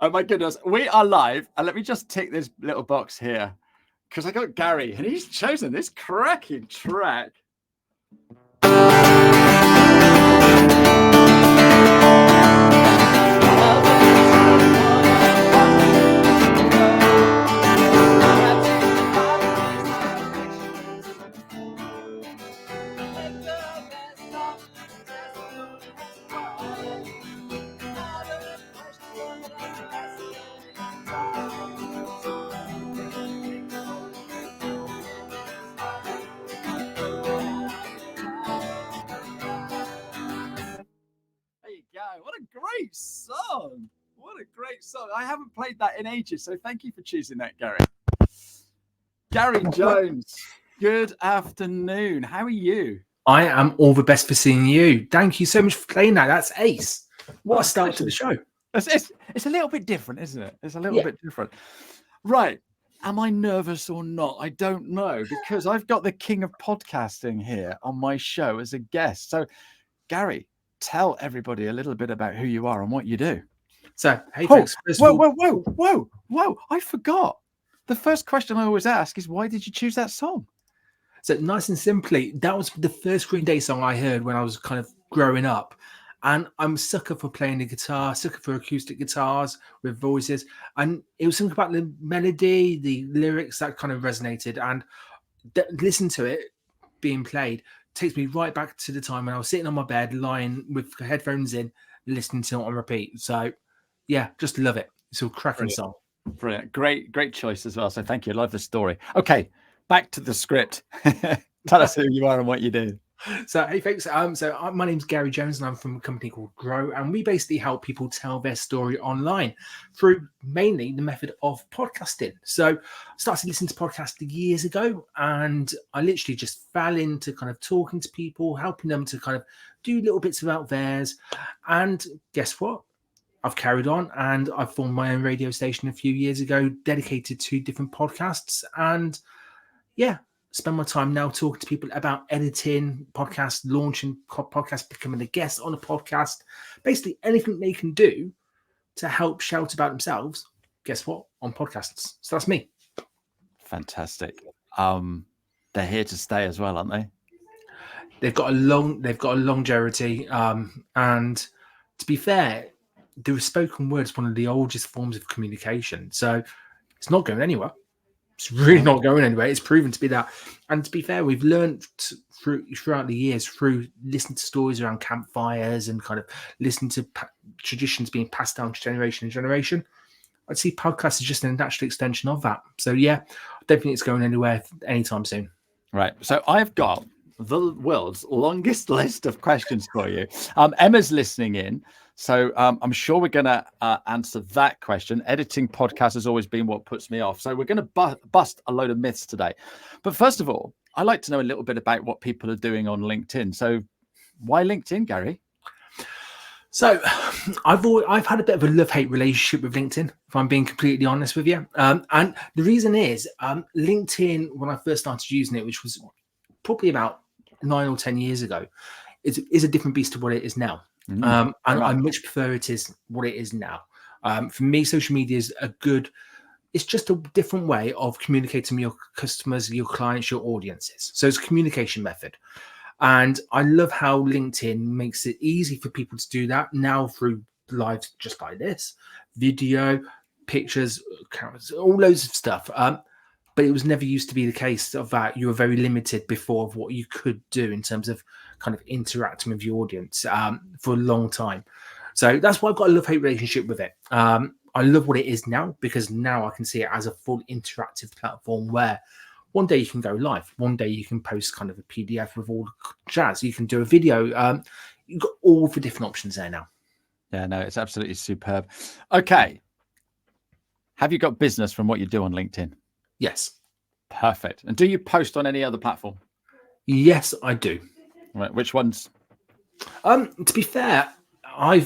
Oh my goodness, we are live. And let me just tick this little box here because I got Gary and he's chosen this cracking track. What a great song. What a great song. I haven't played that in ages, so thank you for choosing that, Gary. Gary Jones, good afternoon. How are you? I am all the best for seeing you. Thank you so much for playing that. That's ace. What a start to the show. It's a little bit different, isn't it? It's a little bit different. Right. Am I nervous or not? I don't know, because I've got the king of podcasting here on my show as a guest. So, Gary, tell everybody a little bit about who you are and what you do. So, hey, folks. Whoa. I forgot. The first question I always ask is, why did you choose that song? So, nice and simply, that was the first Green Day song I heard when I was kind of growing up. And I'm a sucker for playing the guitar, sucker for acoustic guitars with voices. And it was something about the melody, the lyrics that kind of resonated. And listen to it being played takes me right back to the time when I was sitting on my bed, lying with headphones in, listening to it on repeat. So, yeah, just love it. It's a cracking song. Brilliant. Great choice as well. So thank you. I love the story. Okay, back to the script. Tell us who you are and what you do. So, hey, folks. My name's Gary Jones, and I'm from a company called Grow, and we basically help people tell their story online through mainly the method of podcasting. So, I started listening to podcasting years ago, and I literally just fell into kind of talking to people, helping them to kind of do little bits about theirs. And guess what? I've carried on, and I formed my own radio station a few years ago, dedicated to different podcasts, and yeah. Spend my time now talking to people about editing podcasts, launching podcasts, becoming a guest on a podcast, basically anything they can do to help shout about themselves. Guess what? On podcasts. So that's me. Fantastic. They're here to stay as well, aren't they? They've got a longevity. And to be fair, the spoken word is one of the oldest forms of communication. So it's not going anywhere. It's really not going anywhere. It's proven to be that. And to be fair, we've learned throughout the years through listening to stories around campfires and kind of listening to traditions being passed down to generation and generation. I'd see podcasts as just a natural extension of that. So, yeah, I don't think it's going anywhere anytime soon. Right. So I've got the world's longest list of questions for you. Emma's listening in. So I'm sure we're going to answer that question. Editing podcasts has always been what puts me off. So we're going to bust a load of myths today. But first of all, I'd like to know a little bit about what people are doing on LinkedIn. So why LinkedIn, Gary? So I've had a bit of a love-hate relationship with LinkedIn, if I'm being completely honest with you. And the reason is LinkedIn, when I first started using it, which was probably about 9 or 10 years ago, is a different beast to what it is now. And I much prefer it is what it is now. For me, social media is it's just a different way of communicating with your customers, your clients, your audiences. So it's a communication method. And I love how LinkedIn makes it easy for people to do that now through live just like this, video, pictures, cameras, all loads of stuff. But it was never used to be the case of that. You were very limited before of what you could do in terms of kind of interacting with your audience for a long time. So that's why I've got a love-hate relationship with it. I love what it is now because now I can see it as a full interactive platform where one day you can go live. One day you can post kind of a PDF with all the jazz. You can do a video. You've got all the different options there now. Yeah, no, it's absolutely superb. Okay. Have you got business from what you do on LinkedIn? Yes. Perfect. And do you post on any other platform? Yes, I do. Right. Which ones? To be fair, I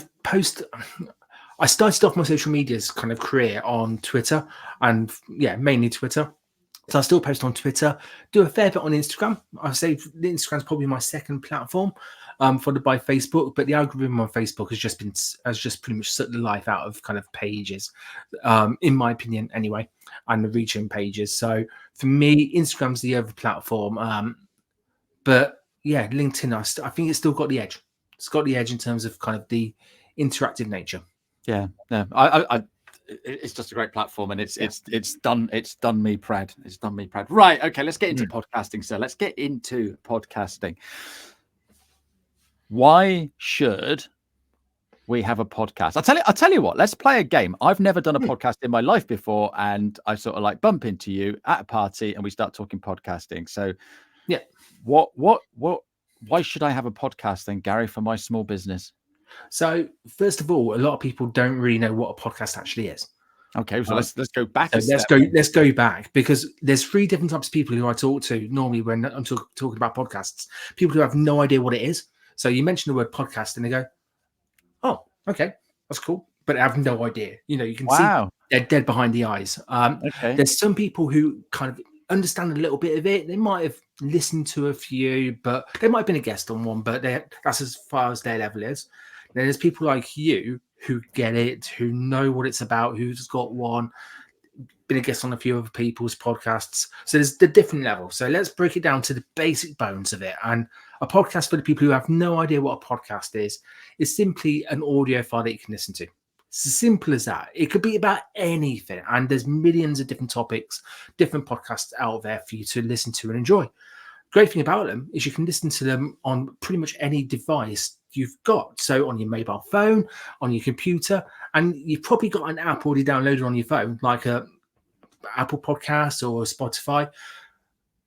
started off my social media's kind of career on Twitter and mainly Twitter. So I still post on Twitter, do a fair bit on Instagram. I say Instagram's probably my second platform, followed by Facebook. But the algorithm on Facebook has just pretty much sucked the life out of kind of pages, in my opinion, anyway, and the reaching pages. So for me, Instagram's the other platform. But yeah, LinkedIn, I think it's still got the edge. It's got the edge in terms of kind of the interactive nature. Yeah, no, it's just a great platform, and it's done me proud. It's done me proud. Right, okay, let's get into podcasting. So let's get into podcasting. Why should we have a podcast? I'll tell you what. Let's play a game. I've never done a podcast in my life before, and I sort of like bump into you at a party, and we start talking podcasting. So, yeah, why should I have a podcast then, Gary, for my small business? So first of all, a lot of people don't really know what a podcast actually is. Okay, so let's go back. So let's go back, because there's three different types of people who I talk to normally when I'm talking about podcasts. People who have no idea what it is. So you mention the word podcast and they go, "Oh, okay, that's cool," but I have no idea. You know, you can see they're dead behind the eyes. Okay. There's some people who kind of understand a little bit of it. They might have listened to a few, but they might have been a guest on one, but that's as far as their level is. Then there's people like you who get it, who know what it's about, who's got one, been a guest on a few other people's podcasts. So there's the different levels. So let's break it down to the basic bones of it. And a podcast, for the people who have no idea what a podcast is simply an audio file that you can listen to. It's as simple as that. It could be about anything. And there's millions of different topics, different podcasts out there for you to listen to and enjoy. Great thing about them is you can listen to them on pretty much any device you've got. So on your mobile phone, on your computer, and you've probably got an app already downloaded on your phone, like a Apple Podcast or Spotify.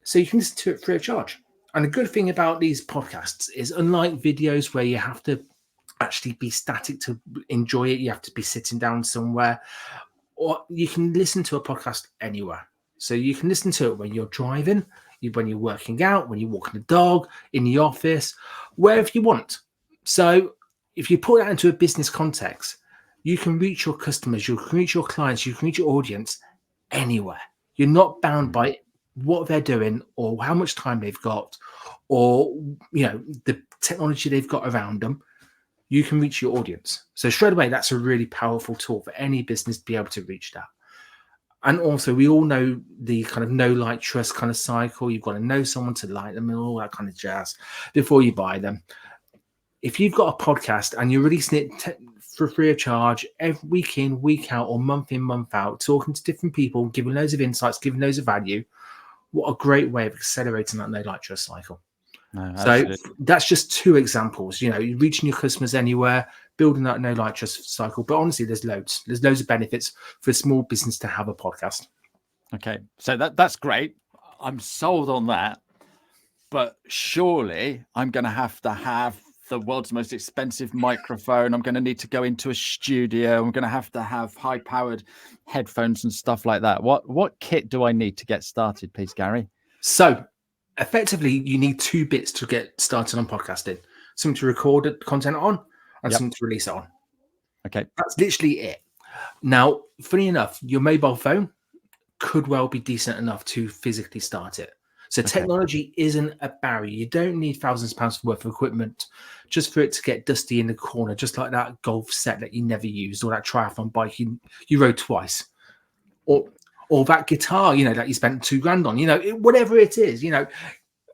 So you can listen to it free of charge. And the good thing about these podcasts is, unlike videos where you have to actually be static to enjoy it, you have to be sitting down somewhere, or you can listen to a podcast anywhere. So you can listen to it when you're driving, when you're working out, when you're walking the dog, in the office, wherever you want. So if you put that into a business context, you can reach your customers, you can reach your clients, you can reach your audience anywhere. You're not bound by what they're doing or how much time they've got, or the technology they've got around them. You can reach your audience. So straight away, that's a really powerful tool for any business to be able to reach that. And also, we all know the kind of know, like, trust kind of cycle. You've got to know someone to like them and all that kind of jazz before you buy them. If you've got a podcast and you're releasing it for free of charge every week in, week out, or month in, month out, talking to different people, giving loads of insights, giving loads of value, what a great way of accelerating that know, like, trust cycle. No, so that's just two examples. Reaching your customers anywhere, building that know, like, trust cycle. But honestly, there's loads of benefits for a small business to have a podcast. Okay, so that's great. I'm sold on that. But surely I'm going to have the world's most expensive microphone. I'm going to need to go into a studio. I'm going to have high-powered headphones and stuff like that. What kit do I need to get started, please, Gary? So effectively, you need two bits to get started on podcasting: something to record content on, and something to release it on. Okay, that's literally it. Now, funny enough, your mobile phone could well be decent enough to physically start it. So technology isn't a barrier. You don't need thousands of pounds worth of equipment just for it to get dusty in the corner, just like that golf set that you never used, or that triathlon bike you rode twice, or that guitar, that you spent $2,000 on, whatever it is,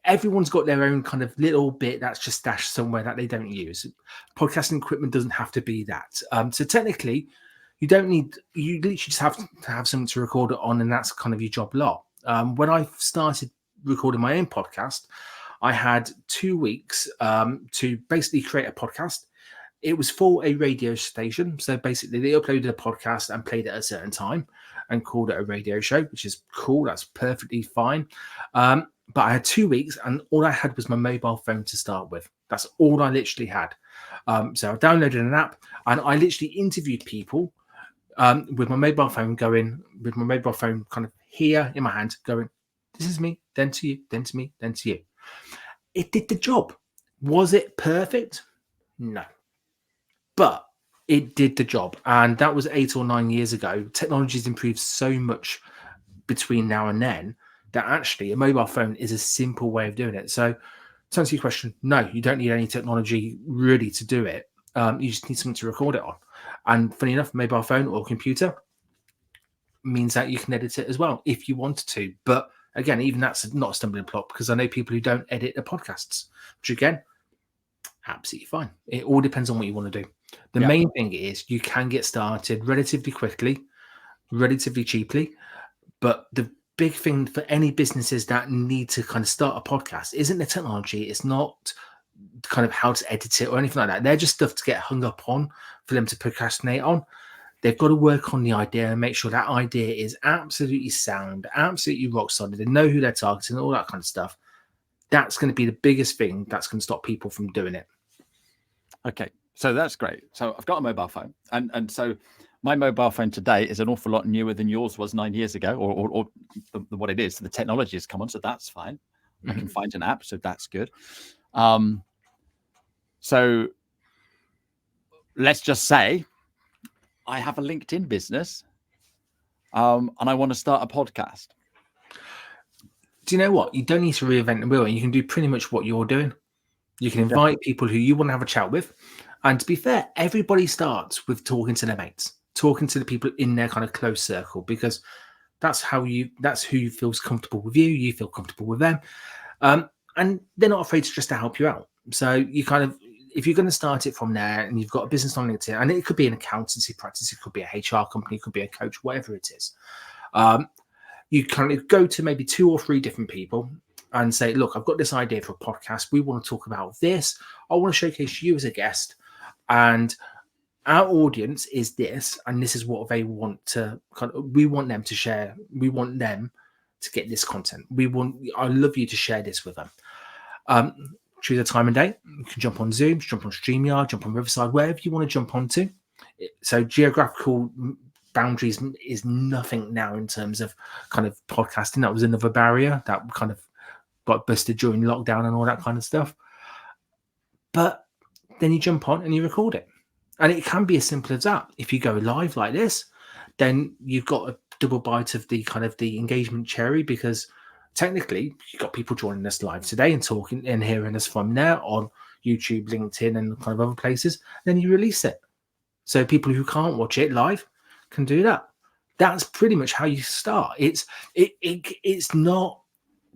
everyone's got their own kind of little bit that's just stashed somewhere that they don't use. Podcasting equipment doesn't have to be that. So technically, you literally just have to have something to record it on, and that's kind of your job lot. When I started recording my own podcast, I had 2 weeks to basically create a podcast. It was for a radio station. So basically, they uploaded a podcast and played it at a certain time and called it a radio show, which is cool. That's perfectly fine. But I had 2 weeks, and all I had was my mobile phone to start with. That's all I literally had. So I downloaded an app, and I literally interviewed people with my mobile phone kind of here in my hand, going, this is me, then to you, then to me, then to you. It did the job. Was it perfect? No. But it did the job. And that was 8 or 9 years ago. Technology's improved so much between now and then that actually a mobile phone is a simple way of doing it. So to answer your question, no, you don't need any technology really to do it. You just need something to record it on. And funny enough, mobile phone or computer means that you can edit it as well if you wanted to. But again, even that's not a stumbling block, because I know people who don't edit the podcasts, which again, absolutely fine. It all depends on what you want to do. The main thing is you can get started relatively quickly, relatively cheaply. But the big thing for any businesses that need to kind of start a podcast isn't the technology. It's not kind of how to edit it or anything like that. They're just stuff to get hung up on for them to procrastinate on. They've got to work on the idea and make sure that idea is absolutely sound, absolutely rock solid. They know who they're targeting, all that kind of stuff. That's going to be the biggest thing that's going to stop people from doing it. Okay, so that's great. So I've got a mobile phone, and so my mobile phone today is an awful lot newer than yours was 9 years ago, or what it is. The technology has come on, so that's fine. I can find an app, so that's good. So let's just say I have a LinkedIn business, and I want to start a podcast. Do you know what? You don't need to reinvent the wheel. You can do pretty much what you're doing. You can invite people who you want to have a chat with. And to be fair, everybody starts with talking to their mates, talking to the people in their kind of close circle, because that's who feels comfortable with you. You feel comfortable with them. And they're not afraid to just to help you out. So you kind of, if you're going to start it from there and you've got a business on LinkedIn, and it could be an accountancy practice, it could be a HR company, it could be a coach, whatever it is. You kind of go to maybe 2 or 3 different people and say, look, I've got this idea for a podcast. We want to talk about this. I want to showcase you as a guest. And our audience is this, and this is what they want to we want them to share. We want them to get this content. I love you to share this with them. Choose a time and date. You can jump on Zoom, jump on StreamYard, jump on Riverside, wherever you want to jump onto. So geographical boundaries is nothing now in terms of kind of podcasting. That was another barrier that kind of got busted during lockdown and all that kind of stuff. But then you jump on and you record it. And it can be as simple as that. If you go live like this, then you've got a double bite of the kind of the engagement cherry, because technically you've got people joining us live today and talking and hearing us from there on YouTube, LinkedIn, and kind of other places. Then you release it. So people who can't watch it live can do that. That's pretty much how you start. It's not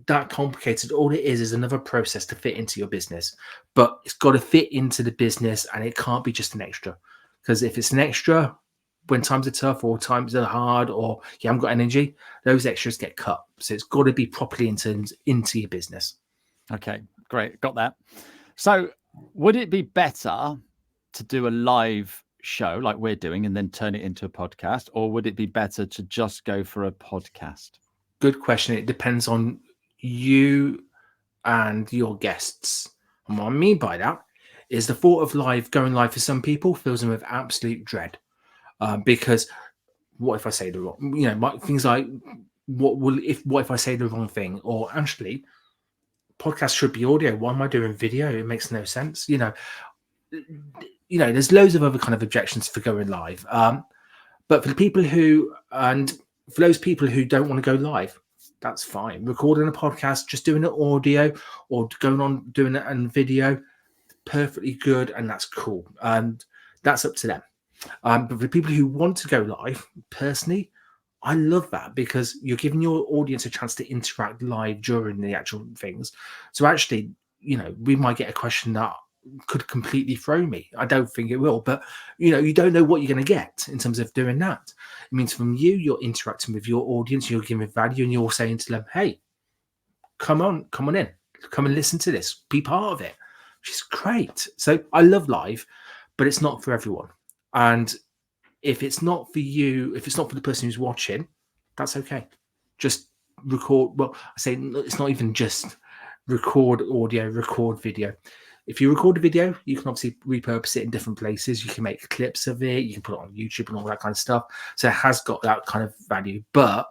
that complicated. All it is another process to fit into your business, but it's got to fit into the business, and it can't be just an extra. Because if it's an extra when times are tough or times are hard or you haven't got energy, those extras get cut. So it's got to be properly into your business. Okay, great, got that. So would it be better to do a live show like we're doing and then turn it into a podcast, or would it be better to just go for a podcast? Good question. It depends on you and your guests. And what I mean by that is the thought of going live for some people fills them with absolute dread, because what if I say the wrong, things like what if I say the wrong thing, or actually podcast should be audio, why am I doing video? It makes no sense. There's loads of other kind of objections for going live, but for those people who don't want to go live, that's fine. Recording a podcast, just doing it audio, or going on doing it in video, perfectly good, and that's cool. And that's up to them. But for people who want to go live, personally, I love that, because you're giving your audience a chance to interact live during the actual things. So actually, we might get a question that could completely throw me. I don't think it will, but you don't know what you're going to get in terms of doing that. It means from you're interacting with your audience, you're giving value, and you're saying to them, hey, come on in, come and listen to this, be part of it, which is great. So I love live, but it's not for everyone. And if it's not for you, if it's not for the person who's watching, that's okay. Just record. Well, I say it's not even just record audio, record video. If you record a video, you can obviously repurpose it in different places. You can make clips of it. You can put it on YouTube and all that kind of stuff. So it has got that kind of value, but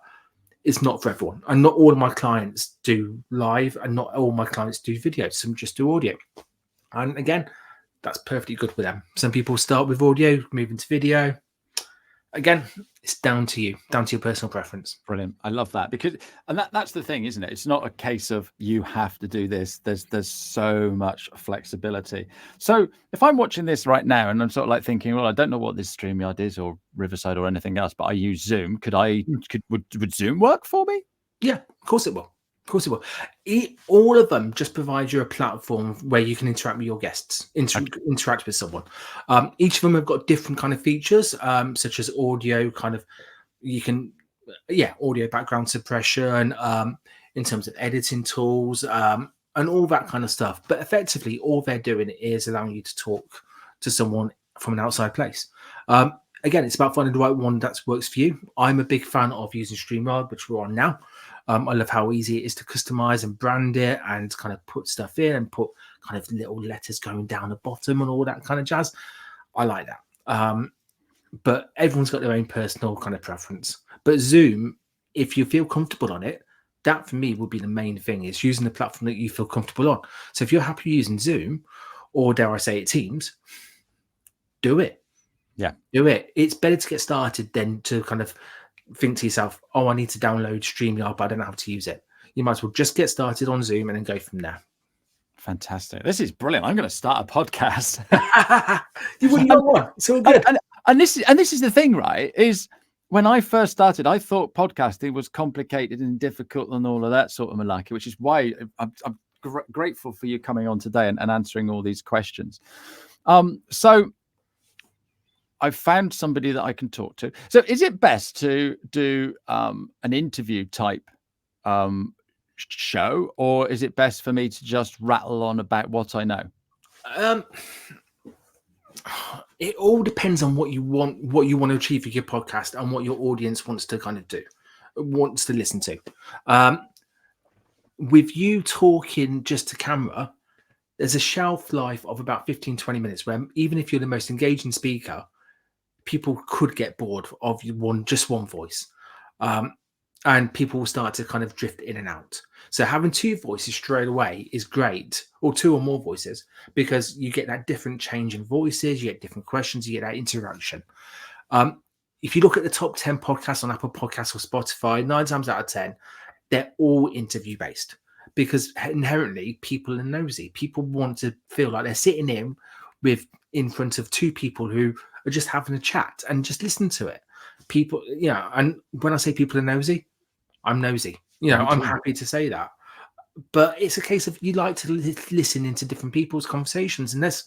it's not for everyone. And not all of my clients do live, and not all my clients do video. Some just do audio. And again, that's perfectly good with them. Some people start with audio, move into video. Again, It's down to you, down to your personal preference. Brilliant. I love that because, and that's the thing, isn't it? It's not a case of you have to do this. There's so much flexibility. So if I'm watching this right now and I'm sort of like thinking, well, I don't know what this StreamYard is or Riverside or anything else, but I use Zoom. Would Zoom work for me? Yeah, of course it will. Of course it will. All of them just provide you a platform where you can interact with your guests, interact with someone. Each of them have got different kind of features, such as audio, kind of, you can, audio background suppression, in terms of editing tools, and all that kind of stuff. But effectively, all they're doing is allowing you to talk to someone from an outside place. Again, it's about finding the right one that works for you. I'm a big fan of using StreamYard, which we're on now. I love how easy it is to customize and brand it and kind of put stuff in and put kind of little letters going down the bottom and all that kind of jazz. I like that. But everyone's got their own personal kind of preference. But Zoom, if you feel comfortable on it, that for me would be the main thing, is using the platform that you feel comfortable on. So if you're happy using Zoom, or dare I say it, Teams, do it. Yeah. Do it. It's better to get started than to kind of think to yourself, oh, I need to download StreamYard, but I don't know how to use it. You might as well just get started on Zoom and then go from there. Fantastic. This is brilliant. I'm going to start a podcast. You wouldn't know one. It's all good. And this is the thing, right? Is when I first started, I thought podcasting was complicated and difficult and all of that sort of malarkey, which is why I'm grateful for you coming on today and answering all these questions. So I found somebody that I can talk to. So is it best to do an interview type show, or is it best for me to just rattle on about what I know? It all depends on what you want to achieve with your podcast and what your audience wants to kind of do, wants to listen to. With you talking just to camera, there's a shelf life of about 15-20 minutes where even if you're the most engaging speaker, people could get bored of just one voice. And people will start to kind of drift in and out. So having two voices straight away is great, or two or more voices, because you get that different change in voices, you get different questions, you get that interaction. If you look at the top 10 podcasts on Apple Podcasts or Spotify, 9 times out of 10, they're all interview based, because inherently people are nosy. People want to feel like they're sitting in front of two people who are just having a chat and just listen to it. People, and when I say people are nosy, I'm nosy. I'm happy to say that. But it's a case of you like to listen into different people's conversations, and this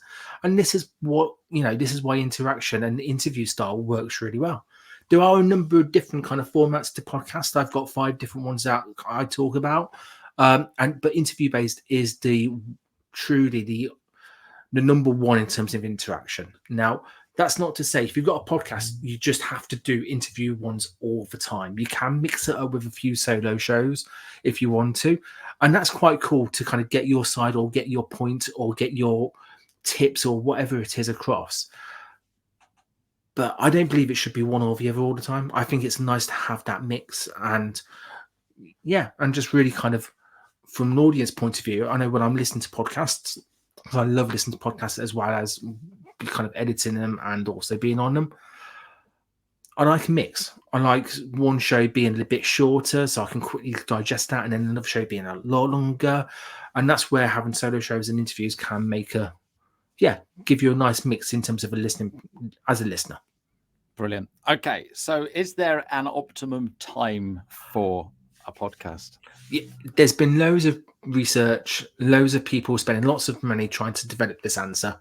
is what this is why interaction and interview style works really well. There are a number of different kind of formats to podcast. I've got 5 different ones that I talk about, but interview based is truly the number one in terms of interaction. Now, that's not to say if you've got a podcast, you just have to do interview ones all the time. You can mix it up with a few solo shows if you want to. And that's quite cool to kind of get your side or get your point or get your tips or whatever it is across. But I don't believe it should be one or the other all the time. I think it's nice to have that mix and just really kind of from an audience point of view. I know when I'm listening to podcasts, I love listening to podcasts as well as kind of editing them and also being on them. I like a mix. I like one show being a little bit shorter so I can quickly digest that, and then another show being a lot longer. And that's where having solo shows and interviews can make give you a nice mix in terms of as a listener. Brilliant. Okay, so is there an optimum time for a podcast? There's been loads of research, loads of people spending lots of money trying to develop this answer.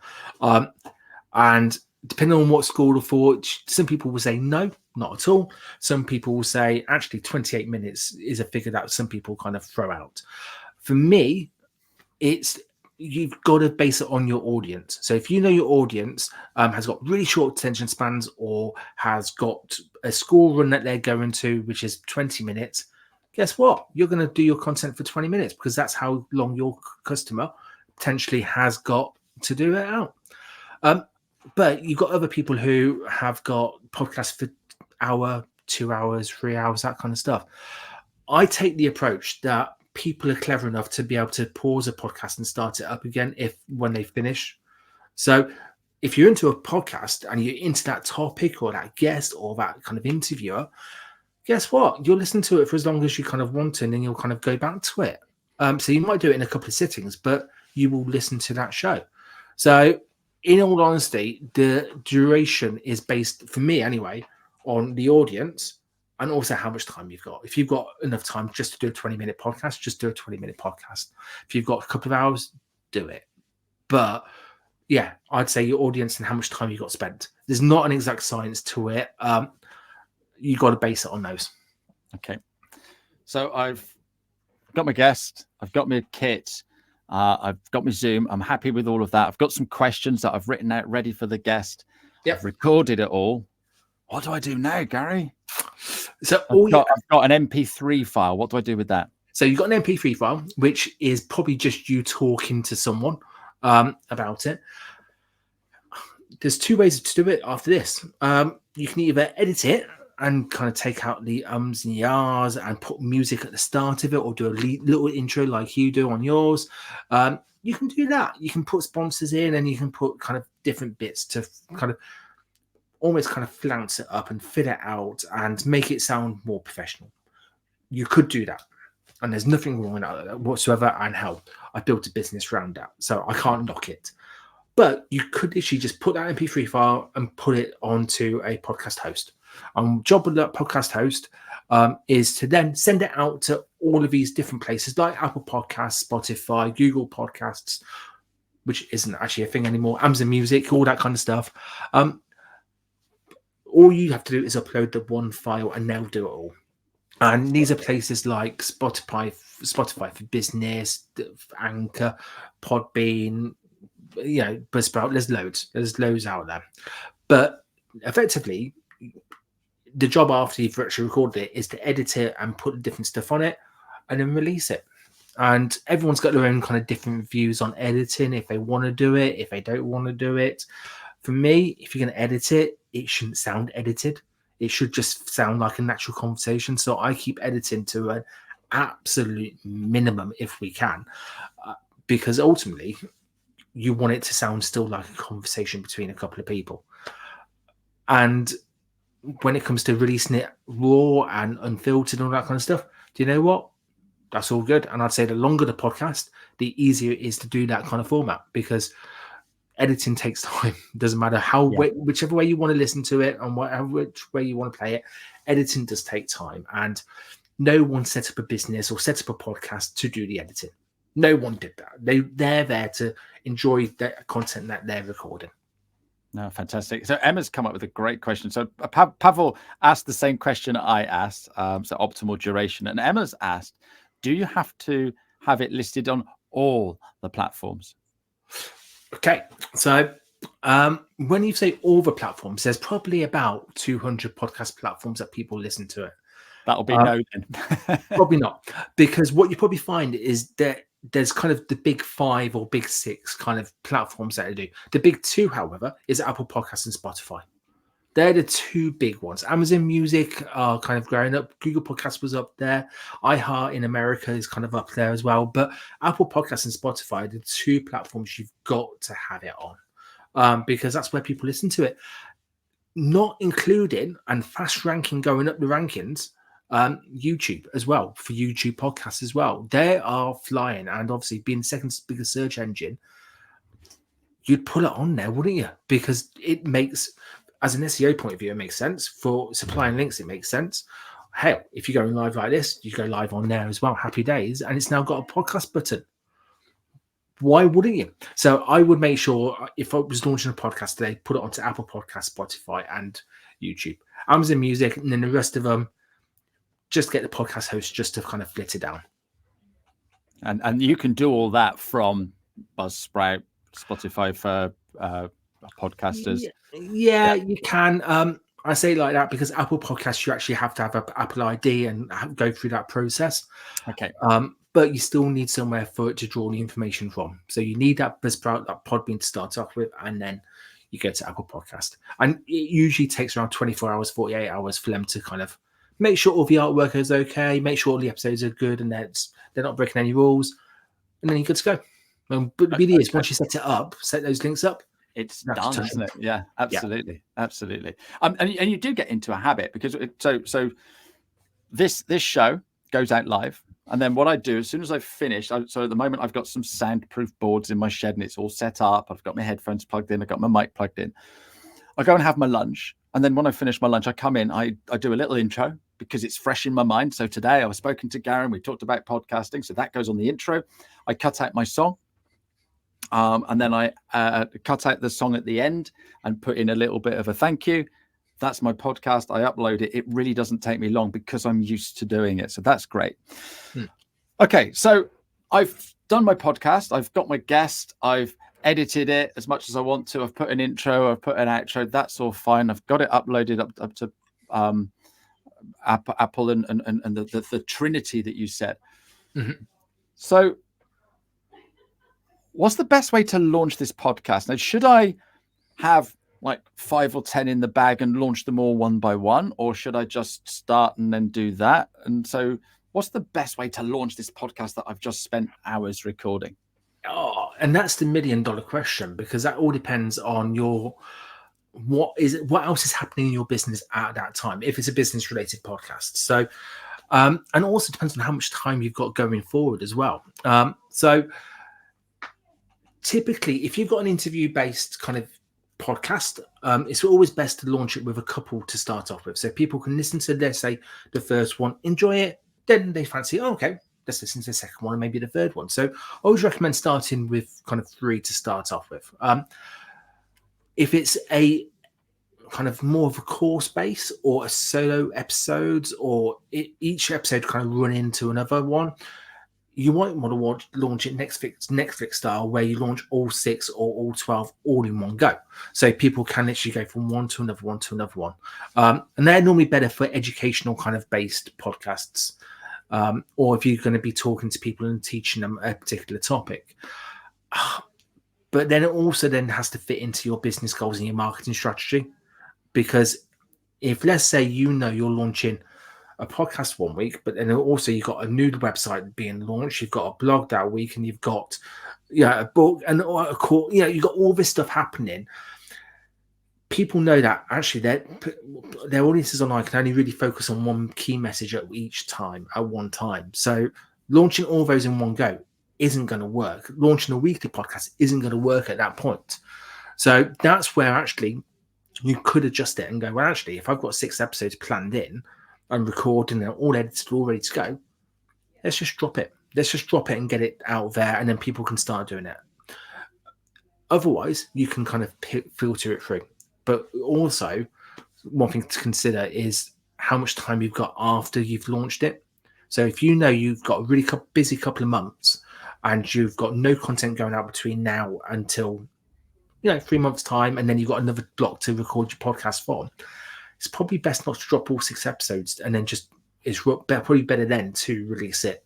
And depending on what school of thought, some people will say no, not at all. Some people will say actually 28 minutes is a figure that some people kind of throw out. For me, you've got to base it on your audience. So if you know your audience has got really short attention spans or has got a school run that they're going to, which is 20 minutes, guess what? You're going to do your content for 20 minutes because that's how long your customer potentially has got to do it out. But you've got other people who have got podcasts for hour, 2 hours, 3 hours, that kind of stuff. I take the approach that people are clever enough to be able to pause a podcast and start it up again when they finish. So if you're into a podcast and you're into that topic or that guest or that kind of interviewer, guess what? You'll listen to it for as long as you kind of want to, and then you'll kind of go back to it. So you might do it in a couple of sittings, but you will listen to that show. So in all honesty, the duration is based, for me anyway, on the audience and also how much time you've got. If you've got enough time just to do a 20-minute podcast, just do a 20-minute podcast. If you've got a couple of hours, do it. But yeah, I'd say your audience and how much time you got spent. There's not an exact science to it. You got to base it on those. Okay. So I've got my guest, I've got my kit, I've got my Zoom. I'm happy with all of that. I've got some questions that I've written out ready for the guest. Yep. I've recorded it all. What do I do now, Gary? So I've got an MP3 file. What do I do with that? So you've got an MP3 file, which is probably just you talking to someone about it. There's two ways to do it after this. You can either edit it and kind of take out the ums and yahs and put music at the start of it, or do a little intro like you do on yours. You can do that. You can put sponsors in, and you can put kind of different bits to kind of almost kind of flounce it up and fit it out and make it sound more professional. You could do that, and there's nothing wrong with that whatsoever. And hell, I built a business around that, so I can't knock it. But you could literally just put that MP3 file and put it onto a podcast host. And job of that podcast host is to then send it out to all of these different places like Apple Podcasts, Spotify, Google Podcasts, which isn't actually a thing anymore, Amazon Music, all that kind of stuff. All you have to do is upload the one file and they'll do it all. And these are places like Spotify for Business, Anchor, Podbean, Buzzsprout. There's loads out there. But effectively, the job after you've actually recorded it is to edit it and put different stuff on it and then release it. And everyone's got their own kind of different views on editing, if they want to do it, if they don't want to do it. For me, if you're going to edit it, it shouldn't sound edited. It should just sound like a natural conversation. So I keep editing to an absolute minimum if we can, because ultimately you want it to sound still like a conversation between a couple of people. And when it comes to releasing it raw and unfiltered and all that kind of stuff, do you know what? That's all good. And I'd say the longer the podcast, the easier it is to do that kind of format, because editing takes time. It doesn't matter whichever way you want to listen to it and which way you want to play it, editing does take time. And no one set up a business or set up a podcast to do the editing. No one did that. They're there to enjoy the content that they're recording. No, fantastic. So Emma's come up with a great question. So Pavel asked the same question I asked, so optimal duration. And Emma's asked, do you have to have it listed on all the platforms? Okay. So when you say all the platforms, there's probably about 200 podcast platforms that people listen to it. That'll be no then. Probably not. Because what you probably find is that there's kind of the big 5 or big 6 kind of platforms that they do. The big 2, however, is Apple Podcasts and Spotify. They're the 2 big ones. Amazon Music are kind of growing up. Google Podcasts was up there. iHeart in America is kind of up there as well. But Apple Podcasts and Spotify are the 2 platforms you've got to have it on, because that's where people listen to it. Not including, and fast ranking going up the rankings, YouTube as well, for YouTube podcasts as well. They are flying, and obviously being the second biggest search engine, you'd put it on there, wouldn't you? Because it makes, as an SEO point of view, it makes sense. For supplying links, it makes sense. Hell, if you're going live like this, you go live on there as well. Happy days. And it's now got a podcast button. Why wouldn't you? So I would make sure, if I was launching a podcast today, put it onto Apple Podcasts, Spotify, and YouTube. Amazon Music, and then the rest of them, just get the podcast host just to kind of flit it down. And you can do all that from Buzzsprout, Spotify for podcasters. Yeah, you can. I say it like that because Apple Podcasts, you actually have to have an Apple ID and go through that process. Okay. But you still need somewhere for it to draw the information from. So you need that Buzzsprout, that Podbean to start off with, and then you go to Apple Podcast. And it usually takes around 24 hours, 48 hours for them to kind of make sure all the artwork is okay, make sure all the episodes are good and they're not breaking any rules, and then you're good to go. But the beauty is, once you set it up, set those links up, it's That's done, totally. isn't it? Yeah, Yeah. absolutely, absolutely. And you do get into a habit because so this show goes out live, and then what I do as soon as I've finished, so at the moment I've got some soundproof boards in my shed and it's all set up. I've got my headphones plugged in, I've got my mic plugged in. I go and have my lunch, and then when I finish my lunch, I come in, I do a little intro because it's fresh in my mind. So today I was spoken to Garen, we talked about podcasting, so that goes on the intro. I cut out my song, and then I cut out the song at the end and put in a little bit of a thank you. That's my podcast. I upload it. It really doesn't take me long because I'm used to doing it. So that's great. Okay, so I've done my podcast. I've got my guest. I've edited it as much as I want to. I've put an intro. I've put an outro. That's all fine. I've got it uploaded up to Apple and the Trinity that you said. Mm-hmm. So what's the best way to launch this podcast? Now, should I have like 5 or 10 in the bag and launch them all one by one, or should I just start and then do that? And so what's the best way to launch this podcast that I've just spent hours recording? Oh, and that's the $1 million question, because that all depends on what else is happening in your business at that time, if it's a business related podcast. So and also depends on how much time you've got going forward as well. So typically, if you've got an interview based kind of podcast, it's always best to launch it with a couple to start off with, so people can listen to, let's say, the first one, enjoy it, then they fancy, oh, okay, let's listen to the second one and maybe the third one. So I always recommend starting with kind of 3 to start off with. If it's a kind of more of a course base or a solo episodes, or each episode kind of run into another one, you might want to launch it Netflix style, where you launch all 6 or all 12 all in one go. So people can literally go from one to another one to another one. And they're normally better for educational kind of based podcasts. Or if you're going to be talking to people and teaching them a particular topic. But then it also then has to fit into your business goals and your marketing strategy. Because if, let's say, you're launching a podcast one week, but then also you've got a new website being launched, you've got a blog that week, and you've got a book and a call, you've got all this stuff happening. People know that actually their audiences online can only really focus on one key message at one time. So launching all those in one go isn't going to work. Launching a weekly podcast isn't going to work at that point. So that's where actually you could adjust it and go, well, actually, if I've got 6 episodes planned in and recording and all edited, all ready to go, let's just drop it. Let's just drop it and get it out there, and then people can start doing it. Otherwise, you can kind of filter it through. But also, one thing to consider is how much time you've got after you've launched it. So if you've got a really busy couple of months and you've got no content going out between now until 3 months time, and then you've got another block to record your podcast for, it's probably best not to drop all 6 episodes, and then it's probably better then to release it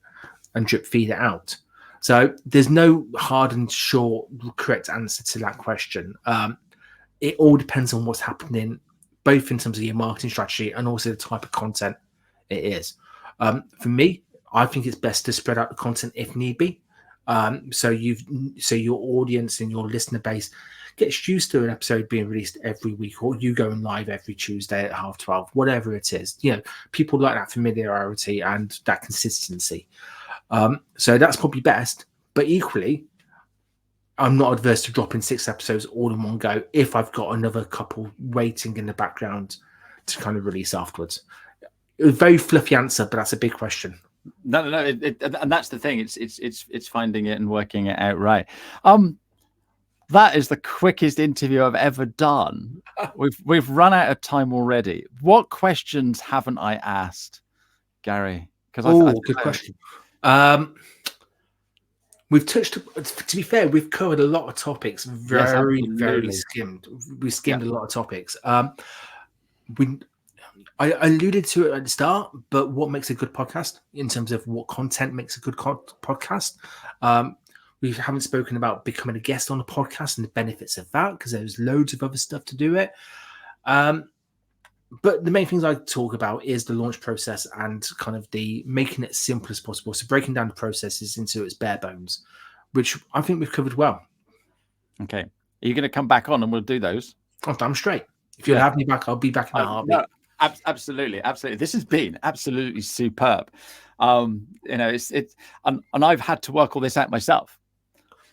and drip feed it out. So there's no hard and short correct answer to that question. It all depends on what's happening, both in terms of your marketing strategy and also the type of content it is. For me, I think it's best to spread out the content if need be. So your audience and your listener base gets used to an episode being released every week, or you going live every Tuesday at 12:30, whatever it is. People like that familiarity and that consistency. So that's probably best. But equally, I'm not adverse to dropping 6 episodes all in one go if I've got another couple waiting in the background to kind of release afterwards. It was a very fluffy answer, but that's a big question. No, and that's the thing. It's finding it and working it out right. That is the quickest interview I've ever done. We've run out of time already. What questions haven't I asked, Gary? Good question. We've touched. To be fair, we've covered a lot of topics. Very skimmed. We skimmed a lot of topics. I alluded to it at the start, but what makes a good podcast in terms of what content makes a good podcast? We haven't spoken about becoming a guest on a podcast and the benefits of that, because there's loads of other stuff to do it. But the main things I talk about is the launch process and kind of the making it simple as possible. So breaking down the processes into its bare bones, which I think we've covered well. Okay. Are you going to come back on and we'll do those? Oh, damn straight. If you'll have me back, I'll be back in a heartbeat. No, absolutely. This has been absolutely superb. It's and I've had to work all this out myself,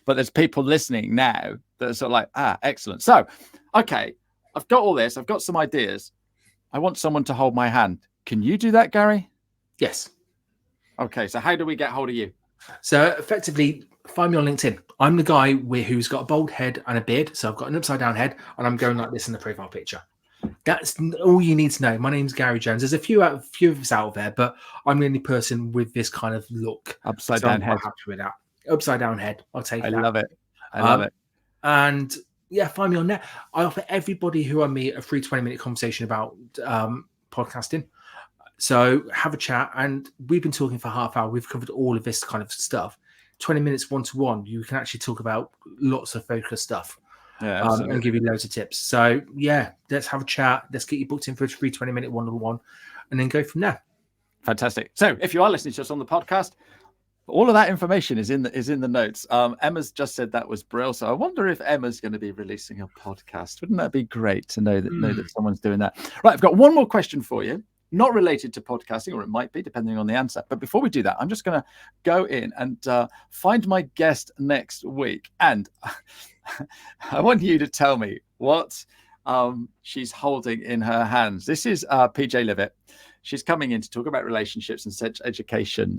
but there's people listening now that are sort of like, excellent. So, okay, I've got all this. I've got some ideas. I want someone to hold my hand. Can you do that, Gary? Yes. Okay, so how do we get hold of you? So effectively, find me on LinkedIn. I'm the guy who's got a bald head and a beard. So I've got an upside down head and I'm going like this in the profile picture. That's all you need to know. My name's Gary Jones. There's a few of us out there, but I'm the only person with this kind of look. Upside down head. Happy with that. Upside down head. I'll take that. I love it. I love it. And yeah, find me on there. I offer everybody who I meet a free 20-minute conversation about podcasting. So have a chat, and we've been talking for half hour. We've covered all of this kind of stuff. 20 minutes one-to-one. You can actually talk about lots of focused stuff. Yeah, and give you loads of tips. So yeah, let's have a chat. Let's get you booked in for a free 20-minute one-on-one, and then go from there. Fantastic. So if you are listening to us on the podcast, all of that information is in the notes. Emma's just said that was brilliant. So I wonder if Emma's going to be releasing a podcast. Wouldn't that be great to know that someone's doing that? Right, I've got one more question for you. Not related to podcasting, or it might be, depending on the answer. But before we do that, I'm just going to go in and find my guest next week. And I want you to tell me what she's holding in her hands. This is PJ Levitt. She's coming in to talk about relationships and sex education.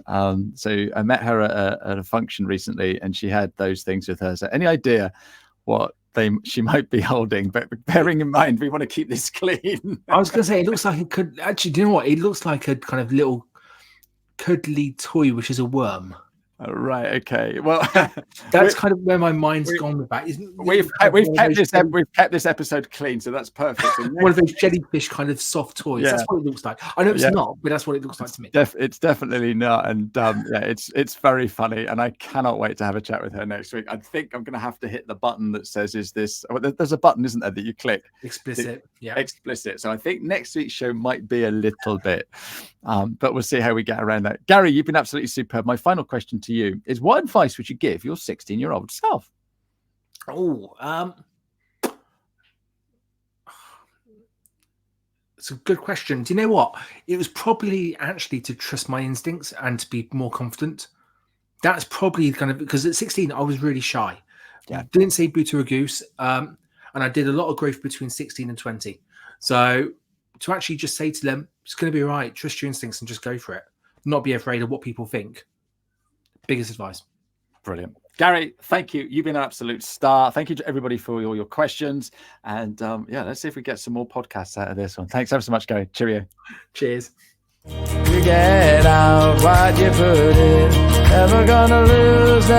So I met her at a function recently, and she had those things with her. So any idea what she might be holding, but bearing in mind we want to keep this clean. I was going to say, it looks like it could actually, do you know what? It looks like a kind of little cuddly toy, which is a worm. Right. Okay. Well, that's kind of where my mind's gone with that. We've kept this episode clean, so that's perfect. One of those jellyfish kind of soft toys. Yeah. That's what it looks like. I know it's not, but that's what it looks like to me. It's definitely not, and it's very funny, and I cannot wait to have a chat with her next week. I think I'm going to have to hit the button that says, "Is this?" Oh, there's a button, isn't there, that you click? Explicit. Explicit. So I think next week's show might be a little bit, but we'll see how we get around that. Gary, you've been absolutely superb. My final question to you is, what advice would you give your 16-year-old self? It's a good question. Do you know what? It was probably actually to trust my instincts and to be more confident. That's probably kind of, because at 16 I was really shy. Yeah. Didn't say boo to a goose. And I did a lot of growth between 16 and 20. So to actually just say to them, it's going to be all right, trust your instincts and just go for it. Not be afraid of what people think. Biggest advice. Brilliant. Gary, thank you. You've been an absolute star. Thank you to everybody for all your questions. And let's see if we get some more podcasts out of this one. Thanks ever so much, Gary. Cheerio. Cheers. You get out what you put in. Never gonna lose.